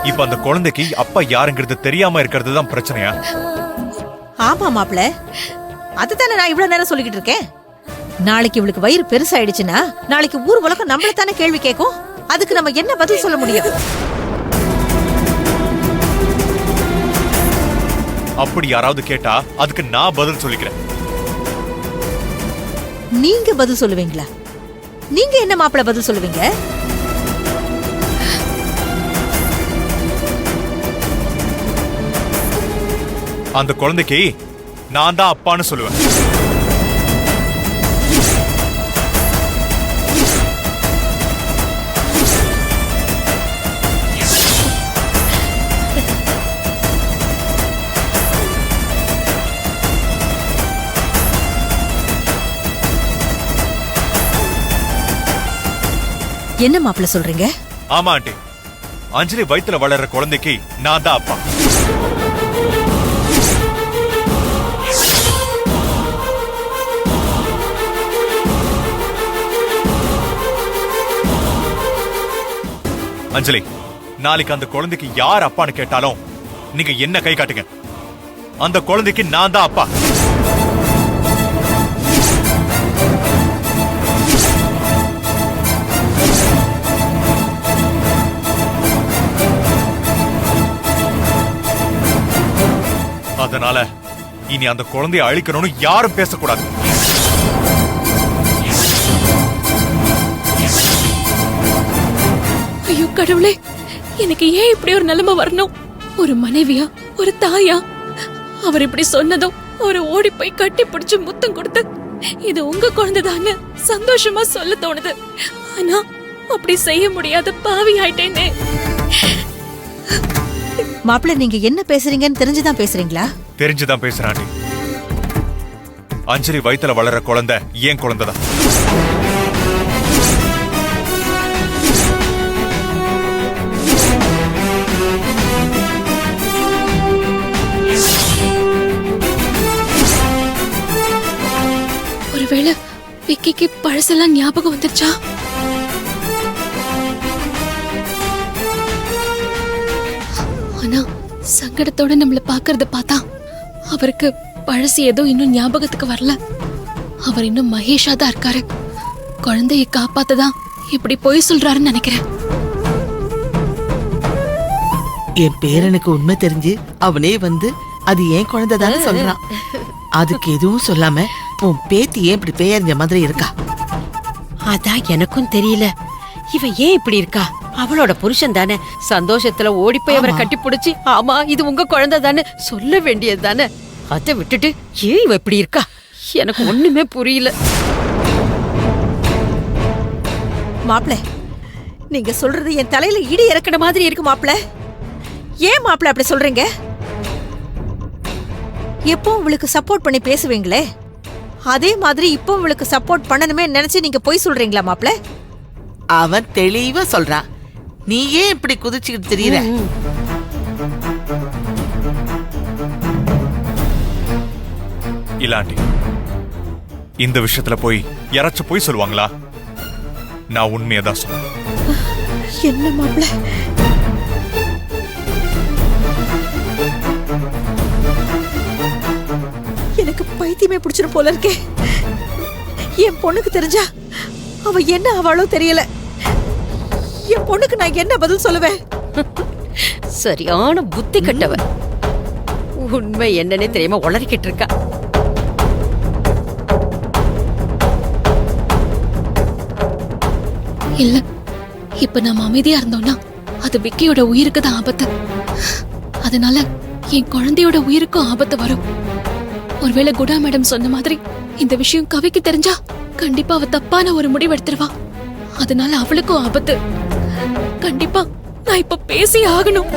இப்ப அந்த குழந்தைக்கு அப்பா யாருங்கிறது தெரியாம இருக்கிறது தான் பிரச்சனையா? ஆமா மாப்பிள, அதுதானே நான் இவ்வளவு நேரம் சொல்லிக்கிட்டு இருக்கேன். நாளைக்கு இவளுக்கு வயிறு பெருசாயிடுச்சுன்னா நாளைக்கு ஊர் உலகம் நம்மளத்தானே கேள்வி கேட்கும். அதுக்கு நம்ம என்ன பதில் சொல்ல முடியும்? அப்படி யாராவது கேட்டா அதுக்கு நான் பதில் சொல்லிக்கிறேன். நீங்க பதில் சொல்லுவீங்களா? நீங்க என்ன மாப்பிள பதில் சொல்லுவீங்க? அந்த குழந்தைக்கு நான் தான் அப்பான்னு சொல்லுவேன். என்ன மாப்பிள சொல்றீங்க? ஆமா ஆண்டி, அஞ்சலி வயித்துல வளர்ற குழந்தைக்கு நான் தான் அப்பா. அஞ்சலி, நாளைக்கு அந்த குழந்தைக்கு யார் அப்பான்னு கேட்டாலும் நீங்க என்ன கை காட்டுங்க. அந்த குழந்தைக்கு நான் தான் அப்பா. அதனால இனி அந்த குழந்தையை அழிக்கணும்னு யாரும் பேசக்கூடாது. ஐயோ கடவுளே, எனக்கு ஏன் இப்படி ஒரு நிலைமை வரணும்? ஒரு மனைவியா, ஒரு தாயா, அவர் இப்படி சொன்னதும் ஒரு ஓடி போய் கட்டி பிடிச்சு முத்தம் கொடுத்து இது உங்க குழந்தைதான்னு சந்தோஷமா சொல்ல தோணுது. ஆனா அப்படி செய்ய முடியாத பாவி ஆயிட்டேனே. மாப்பிள, நீங்க என்ன பேசுறீங்கன்னு தெரிஞ்சுதான் பேசுறீங்களா? தெரிஞ்சுதான் பேசுறான். அஞ்சலி வயித்துல வளர்ற குழந்தை ஏன் குழந்தைதான். ஒருவேளை விக்கிக்கு பழசெல்லாம் ஞாபகம் வந்துருச்சா? ஆனா சங்கடத்தோட நம்மள பாக்குறத பார்த்தா அவருக்கு பழசு ஏதோ இன்னும் ஞாபகத்துக்கு வரல. அவர் இன்னும் மகேஷா தான் இருக்காரு. குழந்தையை காப்பாத்ததான் இப்படி போய் சொல்றாருன்னு நினைக்கிறேன். என் பேரனுக்கு உண்மை தெரிஞ்சு அவனே வந்து அது ஏன் குழந்தைதான்னு சொல்றான். அதுக்கு எதுவும் சொல்லாம உன் பேத்தி ஏன் இப்படி பேயறிஞ்ச மாதிரி இருக்கா? அதான் எனக்கும் தெரியல. இவ ஏன் இப்படி இருக்கா? அவளோட புருஷன் தானே சந்தோஷத்துல ஓடி போய் அவரை கட்டி பிடிச்சி ஆமா இது உங்க குழந்தை தானே சொல்ல வேண்டியது தானே. அதை விட்டுட்டு ஏன் இவ இப்படி இருக்கா? எனக்கு ஒண்ணுமே புரியல. மாப்பிள, நீங்க சொல்றது என் தலையில இடி இறக்கிற மாதிரி இருக்கு மாப்பிள. ஏன் மாப்பிள அப்படி சொல்றீங்க? எப்போ உங்களுக்கு சப்போர்ட் பண்ணி பேசுவீங்களே, அதே மாதிரி இப்போ உங்களுக்கு சப்போர்ட் பண்ணணுமே நினைச்சு நீங்க போய் சொல்றீங்களா மாப்பிள? அவன் தெளிவா சொல்றான். நீ ஏன் இப்படி குதிச்சுக்கிட்டு தெரியற? இல்லாண்டி இந்த விஷயத்துல போய் யாராச்சும் போய் சொல்லுவாங்களா? நான் உண்மையதான் சொல்றேன். என்ன மாப்பிள? எனக்கு பைத்தியமே பிடிச்சிரும் போல இருக்கே. என் பொண்ணுக்கு தெரிஞ்சா அவ என்ன அவளோ தெரியல. என் பொண்ணுக்கு நான் என்ன பதில் சொல்லுவேன்? சரியான புத்தி கட்டவ. உண்மை என்னன்னே தெரியாம உளறிக்கிட்டு இருக்கா. இல்ல, இப்ப நாம அமைதியா இருந்தோம்னா அது விக்கியோட உயிருக்கு தான் ஆபத்து. அதனால என் குழந்தையோட உயிருக்கும் ஆபத்து வரும். ஒருவேளை குடா மேடம் சொன்ன மாதிரி இந்த விஷயம் கவிக்கு தெரிஞ்சா கண்டிப்பா அவ தப்பான ஒரு முடிவு எடுத்துருவா. அதனால அவளுக்கும் ஆபத்து. கண்டிப்பா நான் இப்ப பேசி ஆகணும்.